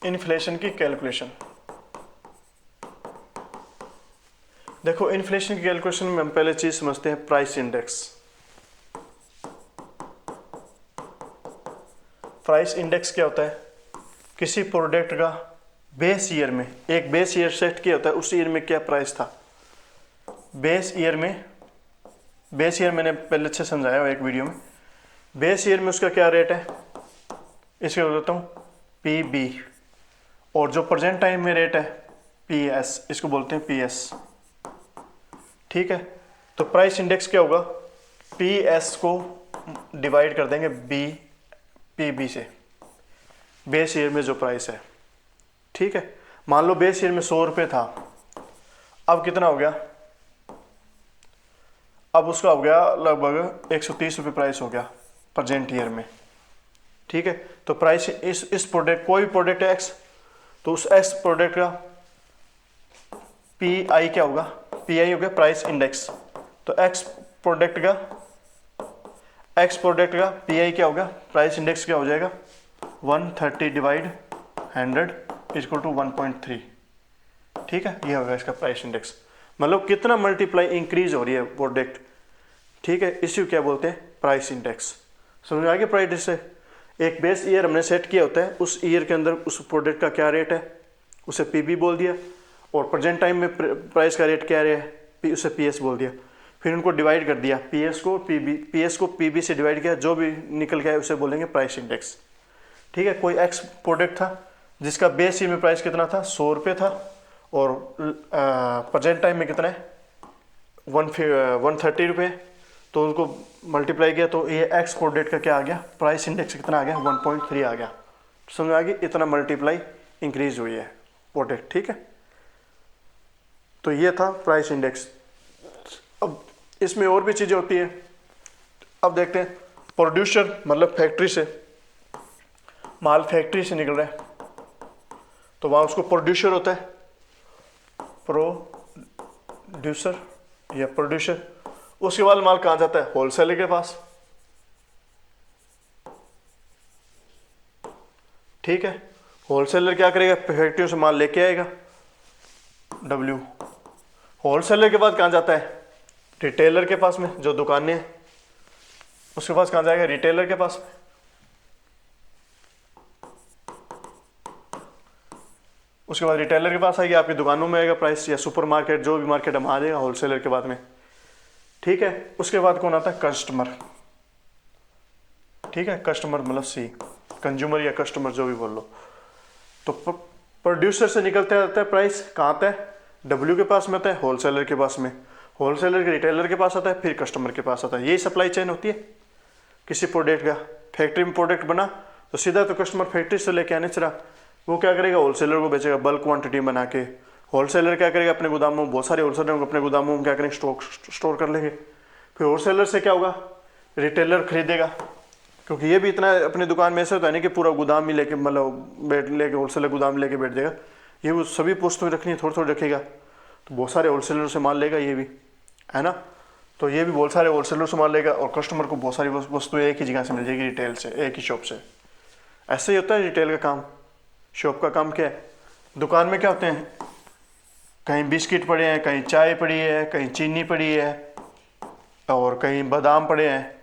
Inflation की calculation. देखो, inflation की कैलकुलेशन में हम पहले चीज समझते हैं प्राइस इंडेक्स। प्राइस इंडेक्स क्या होता है? किसी प्रोडक्ट का बेस ईयर में एक बेस ईयर सेट किया होता है, उस ईयर में क्या प्राइस था। बेस ईयर मैंने पहले अच्छे समझाया हुआ एक वीडियो में। बेस ईयर में उसका क्या रेट है, इसके बोलता हूँ पी बी, और जो प्रेजेंट टाइम में रेट है पी एस, इसको बोलते हैं पी एस। ठीक है, तो प्राइस इंडेक्स क्या होगा, पी एस को डिवाइड कर देंगे पी बी से, बेस ईयर में जो प्राइस है। ठीक है, मान लो बेस ईयर में 100 रुपये था, अब कितना हो गया, अब उसका हो गया लगभग 130 रुपये प्राइस हो गया प्रेजेंट ईयर में। ठीक है, तो प्राइस इस प्रोडक्ट, कोई भी प्रोडक्ट है एक्स, तो उस एक्स प्रोडक्ट का पी आई क्या होगा, पी आई हो गया प्राइस इंडेक्स। तो एक्स प्रोडक्ट का पी आई क्या होगा, प्राइस इंडेक्स क्या हो जाएगा, 130 डिवाइड 100 इक्वल टू 1.3। ठीक है, ये होगा इसका प्राइस इंडेक्स, मतलब कितना मल्टीप्लाई इंक्रीज हो रही है प्रोडक्ट। ठीक है, इसी को क्या बोलते हैं, प्राइस इंडेक्स। समझ में आ गया। प्राइस से एक बेस ईयर हमने सेट किया होता है, उस ईयर के अंदर उस प्रोडक्ट का क्या रेट है, उसे पीबी बोल दिया, और प्रेजेंट टाइम में प्राइस का रेट क्या है, उसे पीएस बोल दिया। फिर उनको डिवाइड कर दिया, पीएस को पीबी से डिवाइड किया, जो भी निकल गया उसे बोलेंगे प्राइस इंडेक्स। ठीक है, कोई एक्स प्रोडक्ट था जिसका बेस ईयर में प्राइस कितना था, 100 रुपये था, और प्रेजेंट टाइम में कितना है, 130 रुपये, तो उनको मल्टीप्लाई किया, तो ये एक्स प्रोडक्ट का क्या आ गया, प्राइस इंडेक्स कितना आ गया, 1.3 आ गया। समझ आ गई, इतना मल्टीप्लाई इंक्रीज हुई है प्रोडक्ट। ठीक है, तो ये था प्राइस इंडेक्स। अब इसमें और भी चीज़ें होती हैं। अब देखते हैं, प्रोड्यूसर मतलब फैक्ट्री से माल फैक्ट्री से निकल रहा है, तो वहाँ उसको प्रोड्यूसर होता है, प्रोड्यूसर या प्रोड्यूसर। उसके बाद माल कहाँ जाता है, होलसेलर के पास। ठीक है, होलसेलर क्या करेगा, फैक्ट्रियों से माल लेके आएगा, डब्ल्यू। होलसेलर के बाद कहाँ जाता है, रिटेलर के पास में, जो दुकानें हैं उसके पास कहाँ जाएगा, रिटेलर के पास। उसके बाद रिटेलर के पास आएगी, आपकी दुकानों में आएगा प्राइस, या सुपरमार्केट, जो भी मार्केट हम आ जाएगा होलसेलर के बाद में। ठीक है, उसके बाद कौन आता है, कस्टमर। ठीक है, कस्टमर मतलब सी, कंज्यूमर या कस्टमर जो भी बोल लो। तो प्रोड्यूसर से निकलते आता है प्राइस, कहाँ आता है, डब्ल्यू के पास में आता है, होलसेलर के पास में, होलसेलर के रिटेलर के पास आता है, फिर कस्टमर के पास आता है। यही सप्लाई चेन होती है किसी प्रोडक्ट का। फैक्ट्री में प्रोडक्ट बना तो सीधा तो कस्टमर फैक्ट्री से लेके आने चला, वो क्या करेगा, होलसेलर को बेचेगा बल्क क्वांटिटी बना के। होलसेलर क्या करेगा, अपने गोदामों में, बहुत सारे होलसेलर को अपने गोदामों में क्या करेंगे, स्टोर कर लेंगे। फिर होलसेलर से क्या होगा, रिटेलर खरीदेगा, क्योंकि ये भी इतना अपनी दुकान में ऐसा होता है नहीं कि पूरा गोदाम ही लेके, मतलब बैठ लेके होलसेलर गोदाम लेके बैठ जाएगा। ये वो सभी वस्तुएं रखनी है, थोड़ी थोड़ी रखेगा, तो बहुत सारे होलसेलर से माल लेगा ये भी, है ना। तो ये भी बहुत सारे होलसेलर से माल लेगा, और कस्टमर को बहुत सारी वस्तुएं एक ही जगह से मिल जाएगी, रिटेल से, एक ही शॉप से। ऐसे ही होता है रिटेल का काम। शॉप का काम क्या है, दुकान में क्या होते हैं, कहीं बिस्किट पड़े हैं, कहीं चाय पड़ी है, कहीं चीनी पड़ी है, और कहीं बादाम पड़े हैं।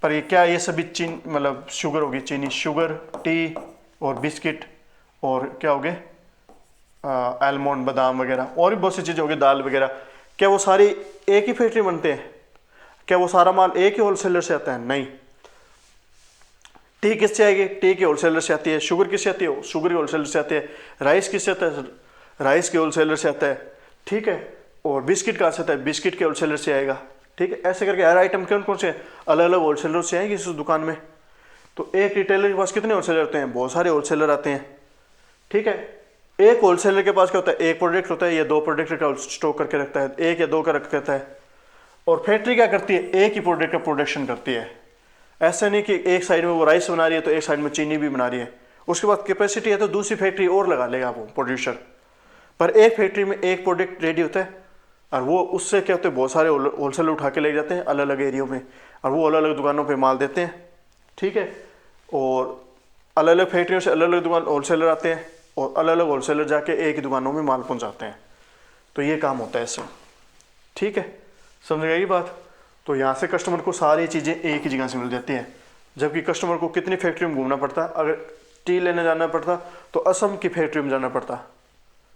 पर ये क्या, ये सभी मतलब शुगर होगी, चीनी, शुगर, टी और बिस्किट, और क्या हो गए, आलमंड, बादाम वगैरह, और भी बहुत सी चीज़ें होगी, दाल वगैरह। क्या वो सारी एक ही फैक्ट्री बनते हैं, क्या वो सारा माल एक ही होलसेलर से आता है, नहीं। टी किससे आएगी, टी के होलसेलर से आती है। शुगर किससे आती है, शुगर के होलसेलर से आती है। राइस किससे आता है, राइस के होलसेलर से आता है। ठीक है, और बिस्किट कहाँ से आता है, बिस्किट के होलसेलर से आएगा। ठीक है, ऐसे करके हर आइटम कौन कौन से अलग अलग होलसेलर से आएंगे इस दुकान में। तो एक रिटेलर के पास कितने होलसेलर होते हैं, बहुत सारे होलसेलर आते हैं। ठीक है, एक होलसेलर के पास क्या होता है, एक प्रोडक्ट होता है या दो प्रोडक्ट का स्टॉक करके रखता है, एक या दो का रखता है। और फैक्ट्री क्या करती है, एक ही प्रोडक्ट का प्रोडक्शन करती है। ऐसा नहीं कि एक साइड में वो राइस बना रही है तो एक साइड में चीनी भी बना रही है, उसके बाद कैपेसिटी है तो दूसरी फैक्ट्री और लगा लेगा वो प्रोड्यूसर। पर एक फैक्ट्री में एक प्रोडक्ट रेडी होता है, और वो उससे क्या होता है, बहुत सारे होलसेलर उठा के ले जाते हैं अलग अलग एरियो में, और वो अलग अलग दुकानों पे माल देते हैं। ठीक है, और अलग अलग फैक्ट्रियों से अलग अलग दुकान होलसेलर आते हैं और अलग अलग होलसेलर जाके एक ही दुकानों में माल पहुंचाते हैं। तो ये काम होता है इससे, ठीक है, समझ गई बात। तो यहाँ से कस्टमर को सारी चीज़ें एक ही जगह से मिल जाती हैं, जबकि कस्टमर को कितनी फैक्ट्री में घूमना पड़ता। अगर टी लेने जाना पड़ता तो असम की फैक्ट्री में जाना पड़ता,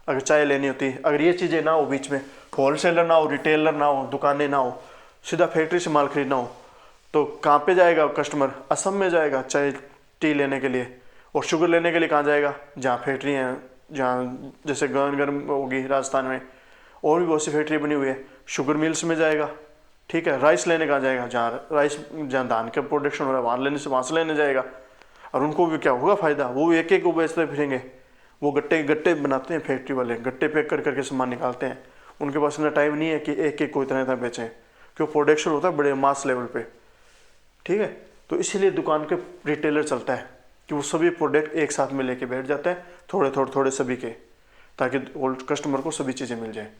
अगर चाय लेनी होती। अगर ये चीज़ें ना हो, बीच में होलसेलर ना हो, रिटेलर ना हो, दुकानें ना हो, सीधा फैक्ट्री से माल खरीदना हो, तो कहाँ पे जाएगा कस्टमर? असम में जाएगा चाय टी लेने के लिए। और शुगर लेने के लिए कहाँ जाएगा? जहाँ फैक्ट्री हैं, जहाँ जैसे गर्म होगी राजस्थान में, और भी बहुत सी फैक्ट्री बनी हुई है, शुगर मिल्स में जाएगा, ठीक है। राइस लेने कहाँ जाएगा? जहाँ धान का प्रोडक्शन हो रहा है वहाँ से लेने जाएगा। और उनको भी क्या होगा फ़ायदा? वो भी एक एक को बेचते फिरेंगे। वो गट्टे गट्टे बनाते हैं, फैक्ट्री वाले गट्टे पैक कर करके सामान निकालते हैं। उनके पास इतना टाइम नहीं है कि एक एक को इतना इतना बेचें, क्यों प्रोडक्शन होता है बड़े मास लेवल पे, ठीक है। तो इसीलिए दुकान के रिटेलर चलता है कि वो सभी प्रोडक्ट एक साथ में लेके बैठ जाते हैं, थोड़े सभी के, ताकि कस्टमर को सभी चीज़ें मिल जाए।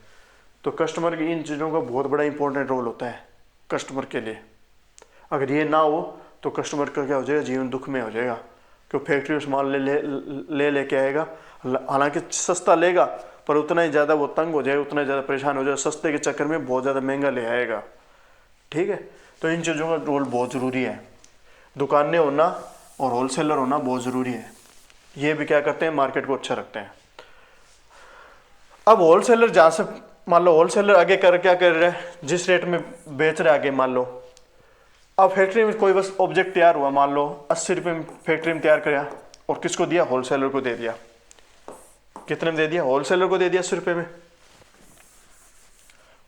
तो कस्टमर की इन चीज़ों का बहुत बड़ा इंपॉर्टेंट रोल होता है कस्टमर के लिए। अगर ये ना हो तो कस्टमर का क्या हो जाएगा? जीवन दुख में हो जाएगा, क्यों फैक्ट्री से माल लेके आएगा, हालांकि सस्ता लेगा पर उतना ही ज़्यादा वो तंग हो जाएगा, उतना ही ज़्यादा परेशान हो जाएगा, सस्ते के चक्कर में बहुत ज़्यादा महंगा ले आएगा, ठीक है। तो इन चीज़ों का रोल बहुत ज़रूरी है। दुकानें होना और होलसेलर होना बहुत ज़रूरी है। ये भी क्या करते हैं? मार्केट को अच्छा रखते हैं। अब होलसेलर जहाँ से मान लो होलसेलर आगे क्या कर रहा है, जिस रेट में बेच रहा है आगे, मान लो अब फैक्ट्री में कोई बस ऑब्जेक्ट तैयार हुआ, मान लो 80 रुपये में फैक्ट्री में तैयार किया, और किसको दिया? होलसेलर को दे दिया। कितने में दे दिया? होलसेलर को दे दिया 80 रुपये में।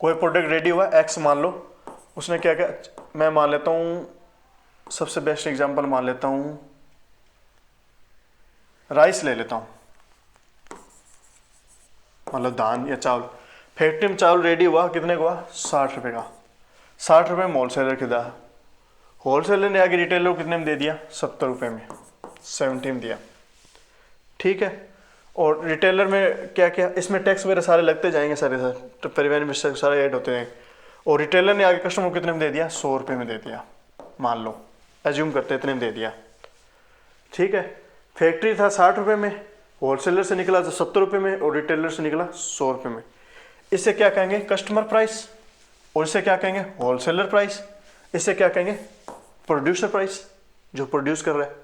कोई प्रोडक्ट रेडी हुआ एक्स, मान लो उसने क्या किया, मैं मान लेता हूँ सबसे बेस्ट एग्जांपल मान लेता हूँ, राइस ले लेता हूँ, मतलब धान या चावल। फैक्ट्री में चावल रेडी हुआ, कितने का हुआ? 60 रुपये का। 60 रुपये में होलसेलर के दिया, होलसेलर ने आगे रिटेलर को कितने में दे दिया? 70 रुपये में, 70 में दिया, ठीक है। और रिटेलर में क्या क्या, इसमें टैक्स वगैरह सारे लगते जाएंगे, सारे तो परिवहन में सारे ऐड होते हैं। और रिटेलर ने आगे कस्टमर को कितने में दे दिया? 100 रुपये में दे दिया, मान लो एज्यूम करते इतने में दे दिया, ठीक है। फैक्ट्री था 60 रुपये में, होलसेलर से निकला तो 70 रुपये में, और रिटेलर से निकला 100 रुपये में। इसे क्या कहेंगे? Customer price. और इसे क्या कहेंगे? Wholesaler price. इसे क्या कहेंगे? प्रोड्यूसर प्राइस, जो प्रोड्यूस कर रहा है।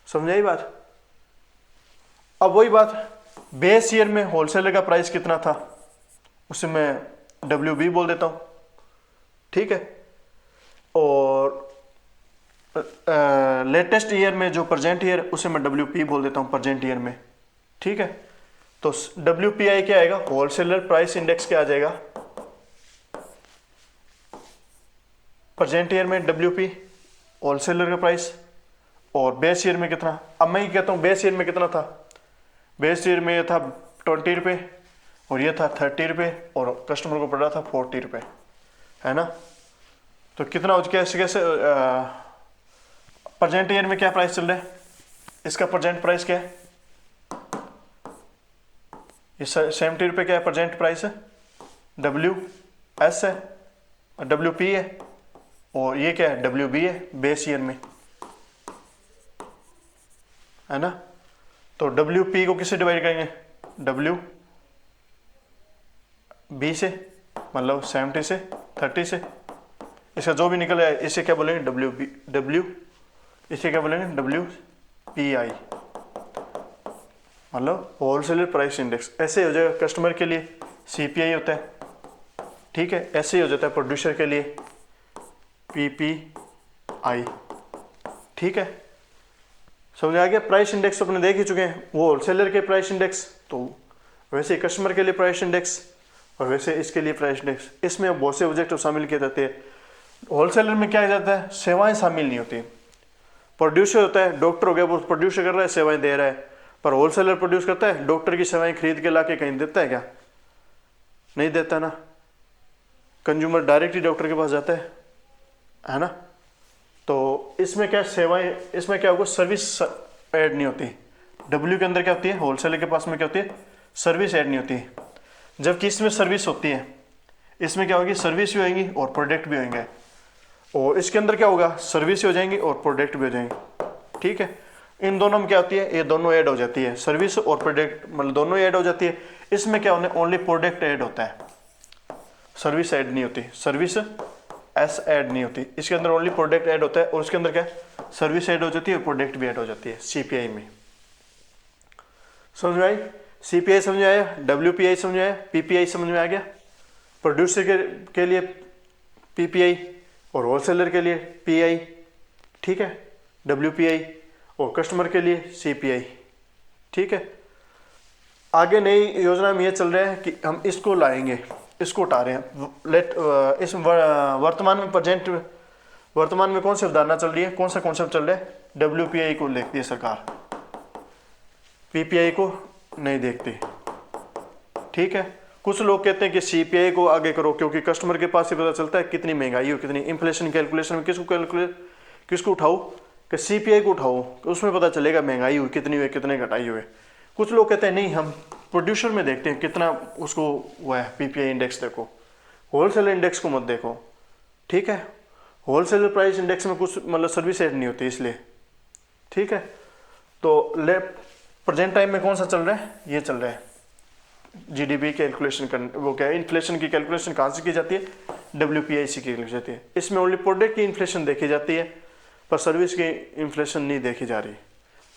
समझ आई बात? अब वही बात, बेस ईयर में होलसेलर का प्राइस कितना था, उसे मैं WB बोल देता हूँ, ठीक है। और लेटेस्ट ईयर में जो प्रेजेंट ईयर, उसे मैं WP बोल देता हूँ, प्रेजेंट ईयर में, ठीक है। तो WPI क्या आएगा? होलसेलर प्राइस इंडेक्स क्या आ जाएगा? प्रेजेंट ईयर में WP होलसेलर का प्राइस, और बेस ईयर में कितना? अब मैं ये कहता हूँ बेस ईयर में कितना था? बेस ईयर में ये था 20 रुपये, और ये था 30 रुपये, और कस्टमर को पड़ रहा था 40 रुपये, है ना। तो कितना हो गया? कैसे प्रेजेंट ईयर में क्या प्राइस चल रहा है? इसका प्रेजेंट प्राइस क्या है? ये 70 रुपये क्या है? प्रेजेंट प्राइस है, WS है, WP है, और ये क्या है? WB है, बेस ईयर में, है ना। तो WP को किससे डिवाइड करेंगे? WB से, मतलब 70 से, 30 से, इसका जो भी निकल आए इसे क्या बोलेंगे? इसे क्या बोलेंगे? WPI, मतलब होलसेलर प्राइस इंडेक्स। ऐसे हो जाएगा कस्टमर के लिए CPI होता है, ठीक है। ऐसे ही हो जाता है प्रोड्यूसर के लिए PPI, ठीक है। समझ आ गया? प्राइस इंडेक्स अपने देख ही चुके हैं, वो होलसेलर के प्राइस इंडेक्स, तो वैसे कस्टमर के लिए प्राइस इंडेक्स, और वैसे इसके लिए प्राइस इंडेक्स। इसमें बहुत से ऑब्जेक्टिव शामिल किए जाते हैं। होलसेलर में क्या जाता है? सेवाएं शामिल नहीं होती। प्रोड्यूसर होता है, डॉक्टर हो गया, वो प्रोड्यूसर कर रहा है, सेवाएं दे रहा है। पर होलसेलर प्रोड्यूस करता है, डॉक्टर की सेवाएं खरीद के ला के कहीं देता है क्या? नहीं देता ना। कंज्यूमर डायरेक्टली डॉक्टर के पास जाता है ना। तो इसमें क्या सेवाएं, इसमें क्या होगा? सर्विस ऐड नहीं होती। W के अंदर क्या होती है? होलसेलर के पास में क्या होती है? सर्विस ऐड नहीं होती। जबकि इसमें सर्विस होती है। इसमें क्या होगी? सर्विस भी होंगी और प्रोडक्ट भी होंगे। और इसके अंदर क्या होगा? सर्विस हो जाएंगी और प्रोडक्ट भी हो जाएंगे, ठीक है। इन दोनों में क्या होती है, ये दोनों ऐड हो जाती है, सर्विस और प्रोडक्ट मतलब दोनों ऐड हो जाती है। इसमें क्या होने ओनली प्रोडक्ट ऐड होता है, सर्विस ऐड नहीं होती, सर्विस एस ऐड नहीं होती। इसके अंदर ओनली प्रोडक्ट ऐड होता है और उसके अंदर क्या सर्विस ऐड हो जाती है और प्रोडक्ट भी ऐड हो जाती है सीपीआई में। समझ में आई? सीपीआई समझ में आया, डब्ल्यूपीआई समझ में आया, पीपीआई समझ में आ गया। प्रोड्यूसर के लिए पीपीआई और होलसेलर के लिए पीआई, ठीक है, डब्ल्यूपीआई, और कस्टमर के लिए सीपीआई, ठीक है। आगे नई योजना में ये चल रहा है कि हम इसको लाएंगे, इसको उठा रहे हैं। इस वर्तमान में वर्तमान में कौन सी अवधारणा चल रही है, कौन सा कॉन्सेप्ट चल रहा है? डब्ल्यूपीआई को देखती है सरकार, पीपीआई को नहीं देखती, ठीक है। कुछ लोग कहते हैं कि सीपीआई को आगे करो क्योंकि कस्टमर के पास ही पता चलता है कितनी महंगाई हो, कितनी इन्फ्लेशन कैलकुलेशन में किसको उठाओ कि सीपीआई को उठाओ, उसमें पता चलेगा महंगाई हुई कितनी हुई, कितने घटाई हुए। कुछ लोग कहते हैं नहीं हम प्रोड्यूसर में देखते हैं कितना उसको हुआ है, पीपीआई इंडेक्स देखो, होलसेल इंडेक्स को मत देखो, ठीक है। होलसेल प्राइस इंडेक्स में कुछ मतलब सर्विस ऐड नहीं होती इसलिए, ठीक है। तो प्रेजेंट टाइम में कौन सा चल रहा है? ये चल रहा है जीडीपी कैलकुलेशन करने, वो क्या है, इन्फ्लेशन की कैलकुलेशन कहाँ से की जाती है? डब्ल्यूपीआई से की जाती है। इसमें ओनली प्रोडक्ट की इन्फ्लेशन देखी जाती है पर सर्विस की इन्फ्लेशन नहीं देखी जा रही।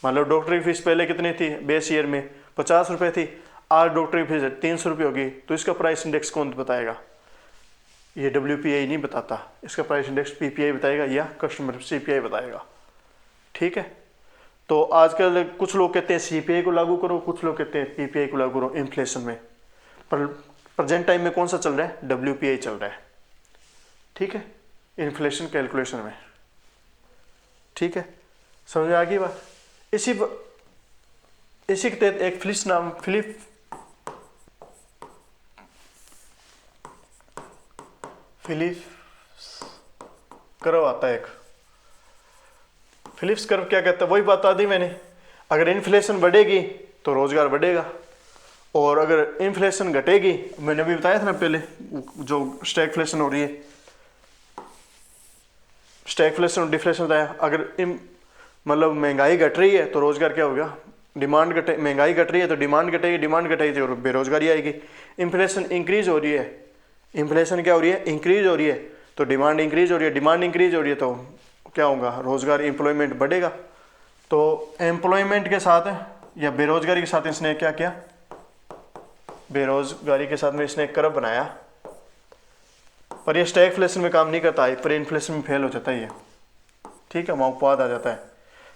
मान लो डॉक्टर की फीस पहले कितनी थी, बेस ईयर में 50 रुपये थी, आज डॉक्टर की फीस 300 रुपये होगी, तो इसका प्राइस इंडेक्स कौन बताएगा? ये डब्ल्यूपीआई नहीं बताता, इसका प्राइस इंडेक्स पीपीआई बताएगा या कस्टमर सीपीआई बताएगा, ठीक है। तो आजकल कुछ लोग कहते हैं सीपीआई को लागू करो, कुछ लोग कहते हैं पीपीआई को लागू करो इन्फ्लेशन में, पर प्रेजेंट टाइम में कौन सा चल रहा है? डब्ल्यूपीआई चल रहा है, ठीक है, इन्फ्लेशन कैलकुलेशन में, ठीक है। समझ में आ गई बात? इसी के तहत एक फिलिप्स कर्व आता है, एक फिलिप्स कर्व क्या कहता है, वही बात बता दी मैंने। अगर इन्फ्लेशन बढ़ेगी तो रोजगार बढ़ेगा और अगर इन्फ्लेशन घटेगी, मैंने अभी बताया था ना पहले जो स्टैगफ्लेशन हो रही है, स्टैगफ्लेशन और डिफ्लेशन बताया। अगर मतलब महंगाई घट रही है तो रोजगार क्या होगा? डिमांड घटे, महंगाई घट रही है तो डिमांड घटेगी, डिमांड घटेगी तो बेरोजगारी आएगी। इन्फ्लेशन इंक्रीज हो रही है, इन्फ्लेशन क्या हो रही है? इंक्रीज हो रही है, तो डिमांड इंक्रीज हो रही है, डिमांड इंक्रीज हो रही है तो क्या होगा? रोजगार, एम्प्लॉयमेंट बढ़ेगा। तो एम्प्लॉयमेंट के साथ या बेरोजगारी के साथ इसने क्या किया? बेरोजगारी के साथ में इसने एक कर्व बनाया, पर यह स्टैगफ्लेशन में काम नहीं करता है, पर इन्फ्लेशन में फेल हो जाता है ये, ठीक है, वहाँ उपवाद आ जाता है।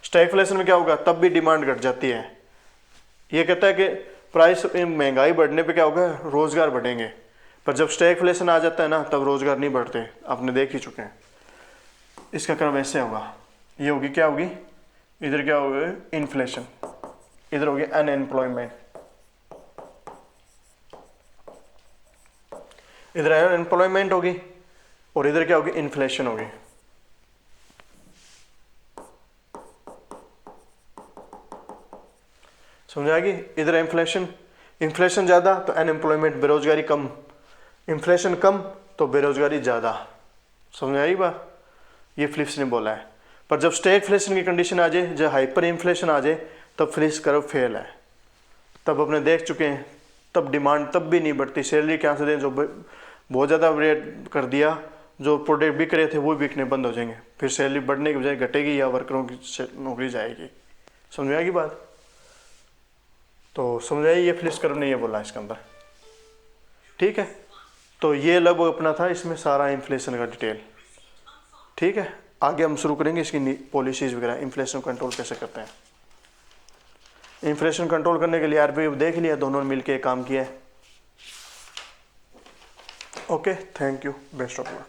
स्टैगफ्लेशन में क्या होगा? तब भी डिमांड घट जाती है। ये कहता है कि प्राइस महंगाई बढ़ने पे क्या होगा? रोजगार बढ़ेंगे, पर जब स्टैगफ्लेशन आ जाता है ना तब रोजगार नहीं बढ़ते, आपने देख ही चुके हैं। इसका कर्व ऐसे होगा, ये होगी क्या होगी? इधर क्या होगा? इन्फ्लेशन, इधर होगी अनएम्प्लॉयमेंट, इधर अनएम्प्लॉयमेंट होगी और इधर क्या होगी? इन्फ्लेशन होगी। समझ आएगी? इधर इन्फ्लेशन ज्यादा तो अनएम्प्लॉयमेंट, बेरोजगारी कम, इन्फ्लेशन कम तो बेरोजगारी ज्यादा। समझ आई बात? ये फिलिप्स ने बोला है। पर जब स्टैगफ्लेशन की कंडीशन आ जाए, जब हाइपर इन्फ्लेशन आ जाए, तब फिलिप्स कर्व फेल है। तब अपने देख चुके हैं, तब डिमांड तब भी नहीं बढ़ती, सैलरी क्या से दें, जो बहुत ज़्यादा रेट कर दिया, जो प्रोडक्ट बिक रहे थे वो बिकने बंद हो जाएंगे, फिर सैलरी बढ़ने की बजाय घटेगी या वर्करों की नौकरी जाएगी। समझ आएगी बात? तो समझ आई? ये फिलिप्स कर्व ने ये बोला इसके अंदर, ठीक है। तो ये लगभग अपना था इसमें सारा इन्फ्लेशन का डिटेल, ठीक है। आगे हम शुरू करेंगे इसकी पॉलिसीज वगैरह, इन्फ्लेशन कंट्रोल कैसे करते हैं। इन्फ्लेशन कंट्रोल करने के लिए आरबीआई देख लिया, दोनों ने मिलकर काम किया है। Okay, thank you, best of luck.